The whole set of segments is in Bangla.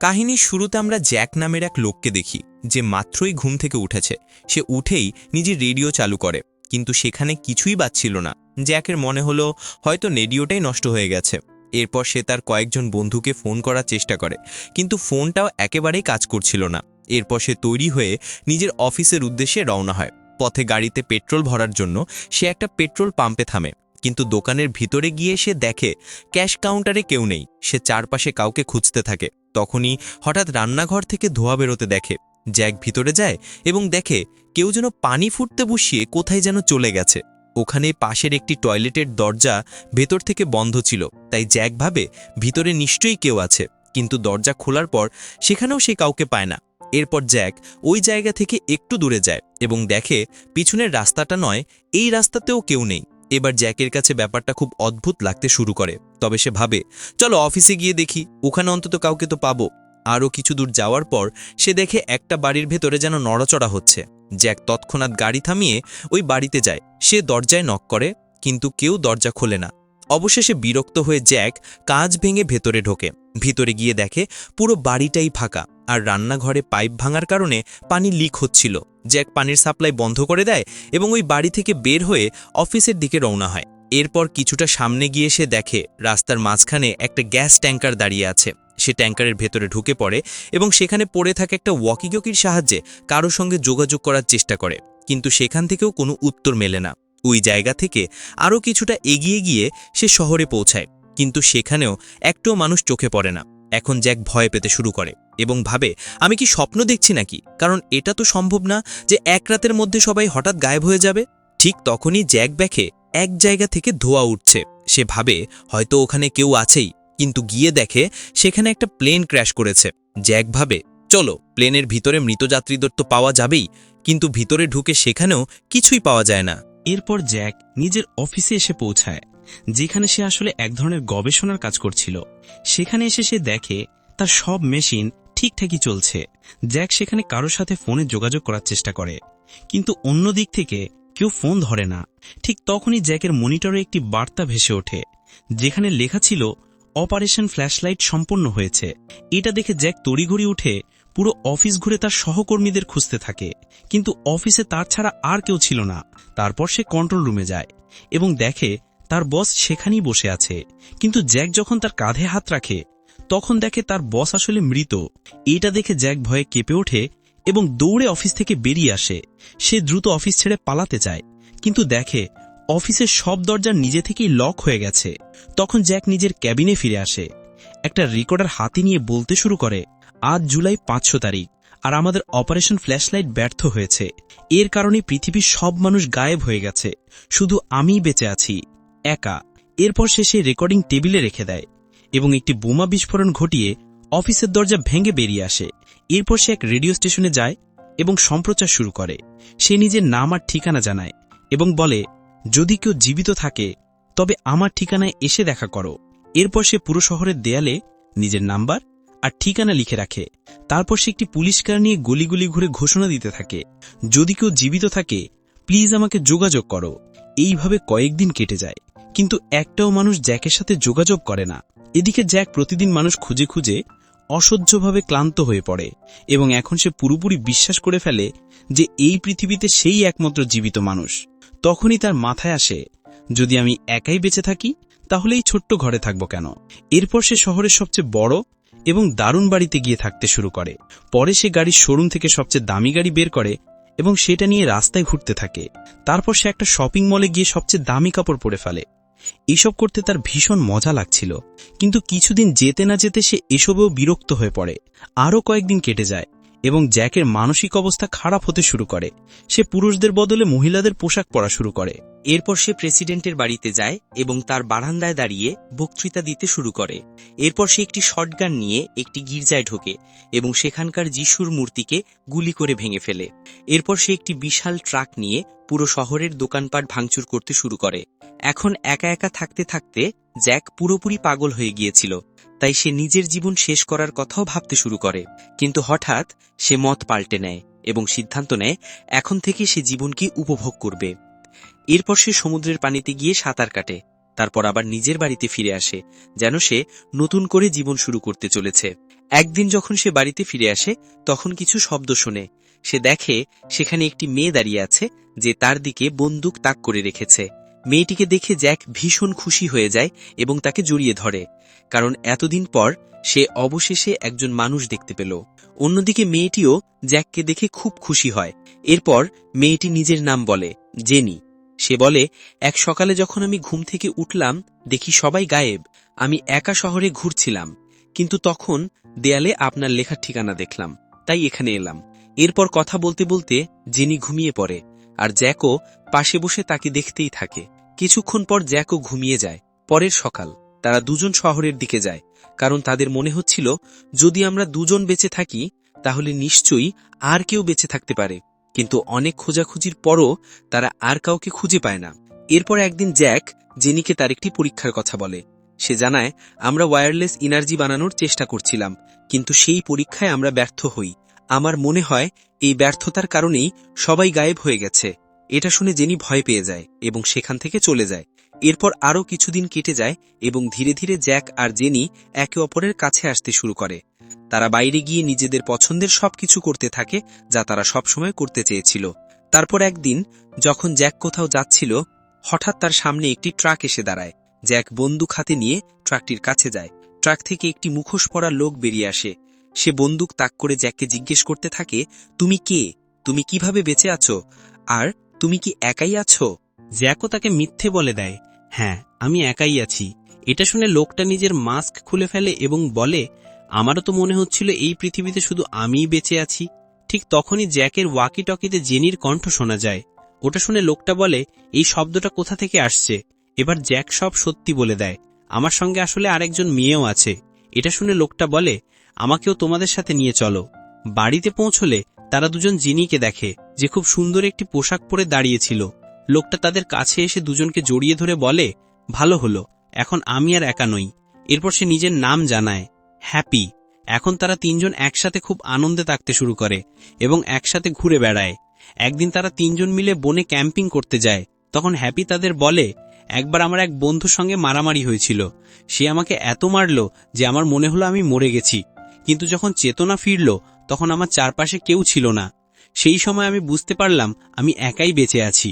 কাহিনীর শুরুতে আমরা জ্যাক নামের এক লোককে দেখি, যে মাত্রই ঘুম থেকে উঠেছে। সে উঠেই নিজের রেডিও চালু করে, কিন্তু সেখানে কিছুই বাজছিল না। জ্যাকের মনে হলো হয়তো রেডিওটাই নষ্ট হয়ে গেছে। এরপর সে তার কয়েকজন বন্ধুকে ফোন করার চেষ্টা করে, কিন্তু ফোনটাও একেবারেই কাজ করছিল না। এরপর সে তৈরি হয়ে নিজের অফিসের উদ্দেশ্যে রওনা হয়। পথে গাড়িতে পেট্রোল ভরার জন্য সে একটা পেট্রোল পাম্পে থামে, কিন্তু দোকানের ভিতরে গিয়ে সে দেখে ক্যাশ কাউন্টারে কেউ নেই। সে চারপাশে কাউকে খুঁজতে থাকে। তখনই হঠাৎ রান্নাঘর থেকে ধোঁয়া বেরোতে দেখে। জ্যাক ভিতরে যায় এবং দেখে কেউ যেন পানি ফুটতে বসিয়ে কোথায় যেন চলে গেছে। ওখানে পাশের একটি টয়লেটের দরজা ভেতর থেকে বন্ধ ছিল, তাই জ্যাক ভাবে ভিতরে নিশ্চয়ই কেউ আছে। কিন্তু দরজা খোলার পর সেখানেও সে কাউকে পায় না। এরপর জ্যাক ওই জায়গা থেকে একটু দূরে যায় এবং দেখে পিছনের রাস্তাটা নয়, এই রাস্তাতেও কেউ নেই। এবার জ্যাকের কাছে ব্যাপারটা খুব অদ্ভুত লাগতে শুরু করে। তবে সে ভাবে, চলো অফিসে গিয়ে দেখি, ওখানে অন্তত কাউকে তো পাবো। আরও কিছু দূর যাওয়ার পর সে দেখে একটা বাড়ির ভেতরে যেন নড়াচড়া হচ্ছে। জ্যাক তৎক্ষণাৎ গাড়ি থামিয়ে ওই বাড়িতে যায়। সে দরজায় নক করে, কিন্তু কেউ দরজা খোলে না। অবশেষে বিরক্ত হয়ে জ্যাক কাঁচ ভেঙে ভেতরে ঢোকে। ভিতরে গিয়ে দেখে পুরো বাড়িটাই ফাঁকা, আর রান্নাঘরে পাইপ ভাঙার কারণে পানি লিক হচ্ছিল। জ্যাক পানির সাপ্লাই বন্ধ করে দেয় এবং ওই বাড়ি থেকে বের হয়ে অফিসের দিকে রওনা হয়। এরপর কিছুটা সামনে গিয়ে সে দেখে রাস্তার মাঝখানে একটা গ্যাস ট্যাঙ্কার দাঁড়িয়ে আছে। সে ট্যাঙ্কারের ভেতরে ঢুকে পড়ে এবং সেখানে পড়ে থাকে একটা ওয়াকিটকির সাহায্যে কারো সঙ্গে যোগাযোগ করার চেষ্টা করে, কিন্তু সেখান থেকেও কোনো উত্তর মেলে না। ওই জায়গা থেকে আরও কিছুটা এগিয়ে গিয়ে সে শহরে পৌঁছায়, কিন্তু সেখানেও একটাও মানুষ চোখে পড়ে না। এখন জ্যাক ভয় পেতে শুরু করে এবং ভাবে, আমি কি স্বপ্ন দেখছি নাকি? কারণ এটা তো সম্ভব না যে এক রাতের মধ্যে সবাই হঠাৎ গায়েব হয়ে যাবে। ঠিক তখনই জ্যাক দেখে এক জায়গা থেকে ধোঁয়া উঠছে। সে ভাবে হয়তো ওখানে কেউ আছেই, কিন্তু গিয়ে দেখে সেখানে একটা প্লেন ক্র্যাশ করেছে। জ্যাক ভাবে, চলো প্লেনের ভিতরে মৃত যাত্রীদের তো পাওয়া যাবেই, কিন্তু ভিতরে ঢুকে সেখানেও কিছুই পাওয়া যায় না। এরপর জ্যাক নিজের অফিসে এসে পৌঁছায়, যেখানে সে আসলে এক ধরনের গবেষণার কাজ করছিল। সেখানে এসে সে দেখে তার সব মেশিন ঠিকঠাকই চলছে। জ্যাক সেখানে কারোর সাথে ফোনে যোগাযোগ করার চেষ্টা করে, কিন্তু অন্য দিক থেকে কেউ ফোন ধরে না। ঠিক তখনই জ্যাকের মনিটরে একটি বার্তা ভেসে ওঠে, যেখানে লেখা ছিল অপারেশন ফ্ল্যাশলাইট সম্পন্ন হয়েছে। এটা দেখে জ্যাক তড়িঘড়ি উঠে পুরো অফিস ঘুরে তার সহকর্মীদের খুঁজতে থাকে, কিন্তু অফিসে তার ছাড়া আর কেউ ছিল না। তারপর সে কন্ট্রোল রুমে যায় এবং দেখে তার বস সেখানেই বসে আছে। কিন্তু জ্যাক যখন তার কাঁধে হাত রাখে, তখন দেখে তার বস আসলে মৃত। এটা দেখে জ্যাক ভয়ে কেঁপে ওঠে এবং দৌড়ে অফিস থেকে বেরিয়ে আসে। সে দ্রুত অফিস ছেড়ে পালাতে চায়, কিন্তু দেখে অফিসের সব দরজা নিজে থেকেই লক হয়ে গেছে। তখন জ্যাক নিজের ক্যাবিনে ফিরে আসে, একটা রেকর্ডার হাতে নিয়ে বলতে শুরু করে, আজ জুলাই 5 তারিখ, আর আমাদের অপারেশন ফ্ল্যাশলাইট ব্যর্থ হয়েছে। এর কারণে পৃথিবীর সব মানুষ গায়েব হয়ে গেছে, শুধু আমিই বেঁচে আছি, একা। এরপর সে সেই রেকর্ডিং টেবিলে রেখে দেয় এবং একটি বোমা বিস্ফোরণ ঘটিয়ে অফিসের দরজা ভেঙে বেরিয়ে আসে। এরপর সে এক রেডিও স্টেশনে যায় এবং সম্প্রচার শুরু করে। সে নিজের নাম আর ঠিকানা জানায় এবং বলে, যদি কেউ জীবিত থাকে তবে আমার ঠিকানায় এসে দেখা করো। এরপর সে পুরো শহরের দেয়ালে নিজের নাম্বার আর ঠিকানা লিখে রাখে। তারপর সে একটি পুলিশ কার নিয়ে গলি ঘুরে ঘোষণা দিতে থাকে, যদি কেউ জীবিত থাকে প্লিজ আমাকে যোগাযোগ করো। এইভাবে কয়েকদিন কেটে যায়, কিন্তু একটাও মানুষ জ্যাকের সাথে যোগাযোগ করে না। এদিকে জ্যাক প্রতিদিন মানুষ খুঁজে খুঁজে অসহ্যভাবে ক্লান্ত হয়ে পড়ে এবং এখন সে পুরোপুরি বিশ্বাস করে ফেলে যে এই পৃথিবীতে সেই একমাত্র জীবিত মানুষ। তখনই তার মাথায় আসে, যদি আমি একাই বেঁচে থাকি তাহলে এই ছোট্ট ঘরে থাকব কেন। এরপর সে শহরের সবচেয়ে বড় এবং দারুণ বাড়িতে গিয়ে থাকতে শুরু করে। পরে সে গাড়ির শোরুম থেকে সবচেয়ে দামি গাড়ি বের করে এবং সেটা নিয়ে রাস্তায় ঘুরতে থাকে। তারপর সে একটা শপিং মলে গিয়ে সবচেয়ে দামি কাপড় পরে ফেলে। এসব করতে তার ভীষণ মজা লাগছিল, কিন্তু কিছুদিন যেতে না যেতে সে এসবেও বিরক্ত হয়ে পড়ে। আরও কয়েকদিন কেটে যায় এবং জ্যাকের মানসিক অবস্থা খারাপ হতে শুরু করে। সে পুরুষদের বদলে মহিলাদের পোশাক পরা শুরু করে। এরপর সে প্রেসিডেন্টের বাড়িতে যায় এবং তার বারান্দায় দাঁড়িয়ে বক্তৃতা দিতে শুরু করে। এরপর সে একটি শটগান নিয়ে একটি গির্জায় ঢোকে এবং সেখানকার যিশুর মূর্তিকে গুলি করে ভেঙে ফেলে। এরপর সে একটি বিশাল ট্রাক নিয়ে পুরো শহরের দোকানপাট ভাঙচুর করতে শুরু করে। এখন একা একা থাকতে থাকতে জ্যাক পুরোপুরি পাগল হয়ে গিয়েছিল, তাই সে নিজের জীবন শেষ করার কথাও ভাবতে শুরু করে। কিন্তু হঠাৎ সে মত পাল্টে নেয় এবং সিদ্ধান্ত নেয় এখন থেকে সে জীবনকে উপভোগ করবে। এরপর সে সমুদ্রের পানিতে গিয়ে সাঁতার কাটে, তারপর আবার নিজের বাড়িতে ফিরে আসে, যেন সে নতুন করে জীবন শুরু করতে চলেছে। একদিন যখন সে বাড়িতে ফিরে আসে তখন কিছু শব্দ শোনে। সে দেখে সেখানে একটি মেয়ে দাঁড়িয়ে আছে যে তার দিকে বন্দুক তাক করে রেখেছে। মেয়েটিকে দেখে জ্যাক ভীষণ খুশি হয়ে যায় এবং তাকে জড়িয়ে ধরে, কারণ এতদিন পর সে অবশেষে একজন মানুষ দেখতে পেল। অন্যদিকে মেয়েটিও জ্যাককে দেখে খুব খুশি হয়। এরপর মেয়েটি নিজের নাম বলে, জেনি। সে বলে, এক সকালে যখন আমি ঘুম থেকে উঠলাম দেখি সবাই গায়েব। আমি একা শহরে ঘুরছিলাম, কিন্তু তখন দেয়ালে আপনার লেখার ঠিকানা দেখলাম, তাই এখানে এলাম। এরপর কথা বলতে বলতে জেনি ঘুমিয়ে পড়ে, আর জ্যাকও পাশে বসে তাকে দেখতেই থাকে। কিছুক্ষণ পর জ্যাকও ঘুমিয়ে যায়। পরের সকাল তারা দুজন শহরের দিকে যায়, কারণ তাদের মনে হচ্ছিল যদি আমরা দুজন বেঁচে থাকি তাহলে নিশ্চয়ই আর কেউ বেঁচে থাকতে পারে। কিন্তু অনেক খোঁজাখুঁজির পরও তারা আর কাউকে খুঁজে পায় না। এরপর একদিন জ্যাক জেনিকে তার একটি পরীক্ষার কথা বলে। সে জানায়, আমরা ওয়্যারলেস এনার্জি বানানোর চেষ্টা করছিলাম, কিন্তু সেই পরীক্ষায় আমরা ব্যর্থ হই। আমার মনে হয় এই ব্যর্থতার কারণেই সবাই গায়েব হয়ে গেছে। এটা শুনে জেনি ভয় পেয়ে যায় এবং সেখান থেকে চলে যায়। এরপর আরও কিছুদিন কেটে যায় এবং ধীরে ধীরে জ্যাক আর জেনি একে অপরের কাছে আসতে শুরু করে। তারা বাইরে গিয়ে নিজেদের পছন্দের সবকিছু করতে থাকে যা তারা সবসময় করতে চেয়েছিল। তারপর একদিন যখন জ্যাক কোথাও যাচ্ছিল, হঠাৎ তার সামনে একটি ট্রাক এসে দাঁড়ায়। জ্যাক বন্দুক হাতে নিয়ে ট্রাকটির কাছে যায়। ট্রাক থেকে একটি মুখোশ পরা লোক বেরিয়ে আসে। সে বন্দুক তাক করে জ্যাককে জিজ্ঞেস করতে থাকে, তুমি কে? তুমি কিভাবে বেঁচে আছো? আর তুমি কি একাই আছো? জ্যাকও তাকে মিথ্যে বলে দেয়, হ্যাঁ আমি একাই আছি। এটা শুনে লোকটা নিজের মাস্ক খুলে ফেলে এবং বলে, আমারও তো মনে হচ্ছিল এই পৃথিবীতে শুধু আমিই বেঁচে আছি। ঠিক তখনই জ্যাকের ওয়াকি টকিতে জেনির কণ্ঠ শোনা যায়। ওটা শুনে লোকটা বলে, এই শব্দটা কোথা থেকে আসছে? এবার জ্যাক সব সত্যি বলে দেয়, আমার সঙ্গে আসলে আরেকজন মেয়েও আছে। এটা শুনে লোকটা বলে, আমাকেও তোমাদের সাথে নিয়ে চলো। বাড়িতে পৌঁছলে তারা দুজন জেনিকে দেখে যে খুব সুন্দর একটি পোশাক পরে দাঁড়িয়েছিল। লোকটা তাদের কাছে এসে দুজনকে জড়িয়ে ধরে বলে, ভালো হলো, এখন আমি আর একা নই। এরপর সে নিজের নাম জানায়, হ্যাপি। এখন তারা তিনজন একসাথে খুব আনন্দে থাকতে শুরু করে এবং একসাথে ঘুরে বেড়ায়। একদিন তারা তিনজন মিলে বনে ক্যাম্পিং করতে যায়। তখন হ্যাপি তাদের বলে, একবার আমার এক বন্ধুর সঙ্গে মারামারি হয়েছিল। সে আমাকে এত মারল যে আমার মনে হলো আমি মরে গেছি, কিন্তু যখন চেতনা ফিরল তখন আমার চারপাশে কেউ ছিল না। সেই সময় আমি বুঝতে পারলাম আমি একাই বেঁচে আছি।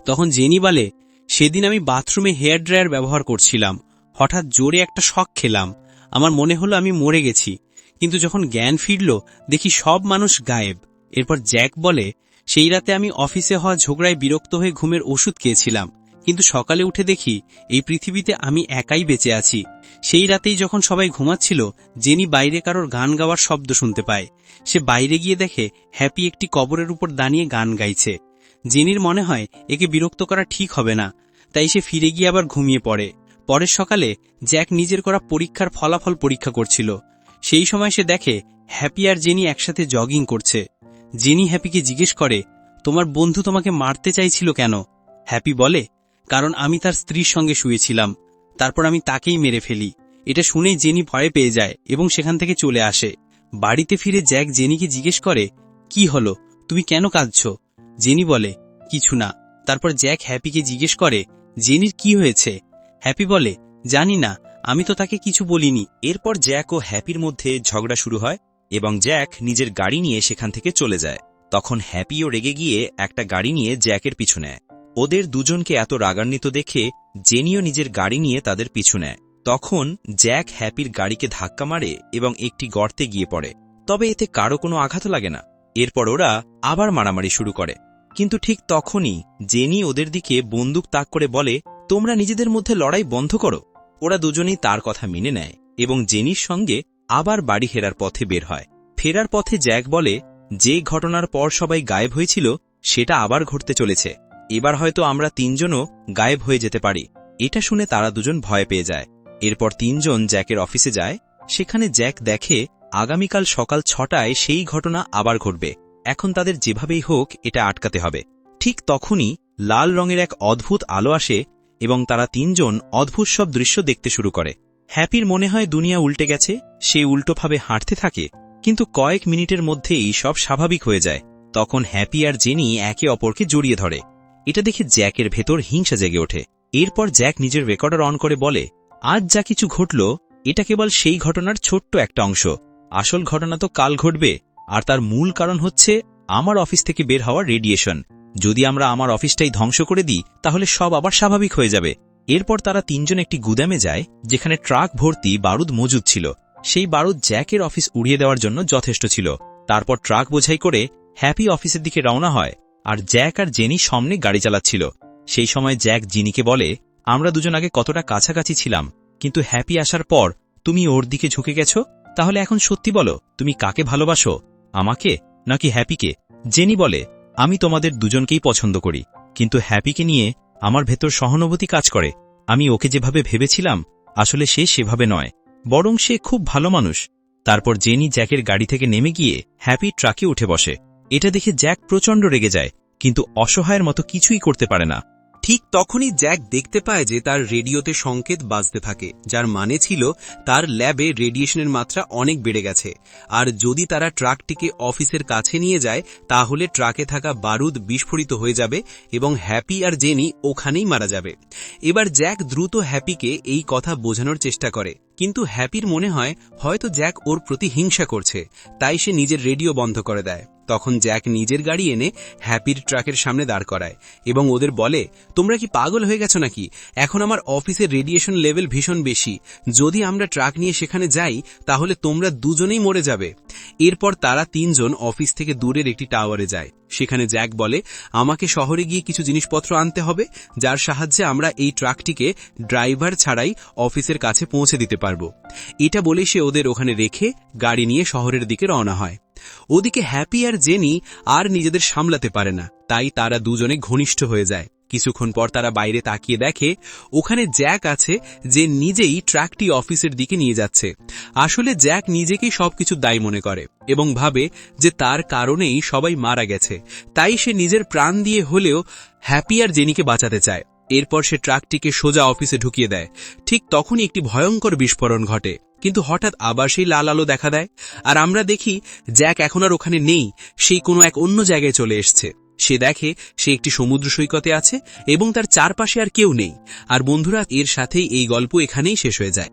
তখন জেনি বলে, সেদিন আমি বাথরুমে হেয়ার ড্রায়ার ব্যবহার করছিলাম। হঠাৎ জোরে একটা শক খেলাম। আমার মনে হলো আমি মরে গেছি, কিন্তু যখন জ্ঞান ফিরল দেখি সব মানুষ গায়েব। এরপর জ্যাক বলে, সেই রাতে আমি অফিসে হওয়া ঝগড়ায় বিরক্ত হয়ে ঘুমের ওষুধ খেয়েছিলাম, কিন্তু সকালে উঠে দেখি এই পৃথিবীতে আমি একাই বেঁচে আছি। সেই রাতেই যখন সবাই ঘুমাচ্ছিল, জেনি বাইরে কারোর গান গাওয়ার শব্দ শুনতে পায়। সে বাইরে গিয়ে দেখে হ্যাপি একটি কবরের উপর দাঁড়িয়ে গান গাইছে। জেনির মনে হয় একে বিরক্ত করা ঠিক হবে না, তাই সে ফিরে গিয়ে আবার ঘুমিয়ে পড়ে। পরের সকালে জ্যাক নিজের করা পরীক্ষার ফলাফল পরীক্ষা করছিল। সেই সময় সে দেখে হ্যাপি আর জেনি একসাথে জগিং করছে। জেনি হ্যাপিকে জিজ্ঞেস করে, তোমার বন্ধু তোমাকে মারতে চাইছিল কেন? হ্যাপি বলে, কারণ আমি তার স্ত্রীর সঙ্গে শুয়েছিলাম, তারপর আমি তাকেই মেরে ফেলি। এটা শুনেই জেনি ভয় পেয়ে যায় এবং সেখান থেকে চলে আসে। বাড়িতে ফিরে জ্যাক জেনিকে জিজ্ঞেস করে, কি হলো, তুমি কেন কাঁদছ? জেনি বলে, কিছু না। তারপর জ্যাক হ্যাপিকে জিজ্ঞেস করে, জেনির কি হয়েছে? হ্যাপি বলে, জানি না, আমি তো তাকে কিছু বলিনি। এরপর জ্যাক ও হ্যাপির মধ্যে ঝগড়া শুরু হয় এবং জ্যাক নিজের গাড়ি নিয়ে সেখান থেকে চলে যায়। তখন হ্যাপিও রেগে গিয়ে একটা গাড়ি নিয়ে জ্যাকের পিছু নেয়। ওদের দুজনকে এত রাগান্বিত দেখে জেনিও নিজের গাড়ি নিয়ে তাদের পিছু নেয়। তখন জ্যাক হ্যাপির গাড়িকে ধাক্কা মারে এবং একটি গর্তে গিয়ে পড়ে, তবে এতে কারো কোনো আঘাত লাগে না। এরপর ওরা আবার মারামারি শুরু করে, কিন্তু ঠিক তখনই জেনি ওদের দিকে বন্দুক তাক করে বলে, তোমরা নিজেদের মধ্যে লড়াই বন্ধ করো। ওরা দুজনেই তার কথা মেনে নেয় এবং জেনির সঙ্গে আবার বাড়ি ফেরার পথে বের হয়। ফেরার পথে জ্যাক বলে, যে ঘটনার পর সবাই গায়েব হয়েছিল সেটা আবার ঘটতে চলেছে। এবার হয়তো আমরা তিনজনও গায়েব হয়ে যেতে পারি। এটা শুনে তারা দুজন ভয় পেয়ে যায়। এরপর তিনজন জ্যাকের অফিসে যায়। সেখানে জ্যাক দেখে আগামীকাল সকাল 6টায় সেই ঘটনা আবার ঘটবে। এখন তাদের যেভাবেই হোক এটা আটকাতে হবে। ঠিক তখনই লাল রঙের এক অদ্ভুত আলো আসে এবং তারা তিনজন অদ্ভুত সব দৃশ্য দেখতে শুরু করে। হ্যাপির মনে হয় দুনিয়া উল্টে গেছে। সে উল্টোভাবে হাঁটতে থাকে, কিন্তু কয়েক মিনিটের মধ্যেই সব স্বাভাবিক হয়ে যায়। তখন হ্যাপি আর জেনি একে অপরকে জড়িয়ে ধরে। এটা দেখে জ্যাকের ভেতর হিংসা জেগে ওঠে। এরপর জ্যাক নিজের রেকর্ডার অন করে বলে, আজ যা কিছু ঘটল এটা কেবল সেই ঘটনার ছোট্ট একটা অংশ। আসল ঘটনা তো কাল ঘটবে, আর তার মূল কারণ হচ্ছে আমার অফিস থেকে বের হওয়া রেডিয়েশন। যদি আমরা আমার অফিসটাই ধ্বংস করে দিই তাহলে সব আবার স্বাভাবিক হয়ে যাবে। এরপর তারা তিনজন একটি গুদামে যায় যেখানে ট্রাক ভর্তি বারুদ মজুদ ছিল। সেই বারুদ জ্যাকের অফিস উড়িয়ে দেওয়ার জন্য যথেষ্ট ছিল। তারপর ট্রাক বোঝাই করে হ্যাপি অফিসের দিকে রওনা হয়, আর জ্যাক আর জেনি সামনে গাড়ি চালাচ্ছিল। সেই সময় জ্যাক জিনিকে বলে, আমরা দুজন আগে কতটা কাছাকাছি ছিলাম, কিন্তু হ্যাপি আসার পর তুমি ওর দিকে ঝুঁকে গেছো। তাহলে এখন সত্যি বলো, তুমি কাকে ভালোবাসো, আমাকে নাকি হ্যাপিকে? জেনি বলে, আমি তোমাদের দুজনকেই পছন্দ করি, কিন্তু হ্যাপিকে নিয়ে আমার ভেতর সহানুভূতি কাজ করে। আমি ওকে যেভাবে ভেবেছিলাম আসলে সে সেভাবে নয়, বরং সে খুব ভালো মানুষ। তারপর জেনি জ্যাকের গাড়ি থেকে নেমে গিয়ে হ্যাপি ট্রাকে উঠে বসে। এটা দেখে জ্যাক প্রচণ্ড রেগে যায়, কিন্তু অসহায়ের মতো কিছুই করতে পারে না। ঠিক তখনই জ্যাক দেখতে পায় যে তার রেডিওতে সংকেত বাজতে থাকে, যার মানে ছিল তার ল্যাবে রেডিয়েশনের মাত্রা অনেক বেড়ে গেছে, আর যদি তারা ট্রাকটিকে অফিসের কাছে নিয়ে যায় তাহলে ট্রাকে থাকা বারুদ বিস্ফোরিত হয়ে যাবে এবং হ্যাপি আর জেনি ওখানেই মারা যাবে। এবার জ্যাক দ্রুত হ্যাপিকে এই কথা বোঝানোর চেষ্টা করে, কিন্তু হ্যাপির মনে হয় হয়তো জ্যাক ওর প্রতি হিংসা করছে, তাই সে নিজের রেডিও বন্ধ করে দেয়। তখন জ্যাক নিজের গাড়ি এনে হ্যাপির ট্রাকের সামনে দাঁড় করায় এবং ওদের বলে, তোমরা কি পাগল হয়ে গেছো নাকি? এখন আমার অফিসের রেডিয়েশন লেভেল ভীষণ বেশি, যদি আমরা ট্রাক নিয়ে সেখানে যাই তাহলে তোমরা দুজনেই মরে যাবে। এরপর তারা তিনজন অফিস থেকে দূরের একটি টাওয়ারে যায়। সেখানে জ্যাক বলে, আমাকে শহরে গিয়ে কিছু জিনিসপত্র আনতে হবে, যার সাহায্যে আমরা এই ট্রাকটিকে ড্রাইভার ছাড়াই অফিসের কাছে পৌঁছে দিতে পারবো। এটা বলে সে ওদের ওখানে রেখে গাড়ি নিয়ে শহরের দিকে রওনা হয়। ওদিকে হ্যাপি আর জেনি আর নিজেদের সামলাতে পারে না, তাই তারা দুজনে ঘনিষ্ঠ হয়ে যায়। কিছুক্ষণ পর তারা বাইরে তাকিয়ে দেখে ওখানে জ্যাক আছে, যে নিজেই ট্রাকটি অফিসের দিকে নিয়ে যাচ্ছে। আসলে জ্যাক নিজেকেই সবকিছু দায়ী মনে করে এবং ভাবে যে তার কারণেই সবাই মারা গেছে, তাই সে নিজের প্রাণ দিয়ে হলেও হ্যাপি আর জেনিকে বাঁচাতে চায়। এরপর সে ট্রাকটিকে সোজা অফিসে ঢুকিয়ে দেয়। ঠিক তখনই একটি ভয়ঙ্কর বিস্ফোরণ ঘটে, কিন্তু হঠাৎ আবার সেই লাল আলো দেখা দেয়, আর আমরা দেখি জ্যাক এখন আর ওখানে নেই, সেই কোনো এক অন্য জায়গায় চলে এসছে। সে দেখে সে একটি সমুদ্র সৈকতে আছে এবং তার চারপাশে আর কেউ নেই। আর বন্ধুরা, এর সাথেই এই গল্প এখানেই শেষ হয়ে যায়।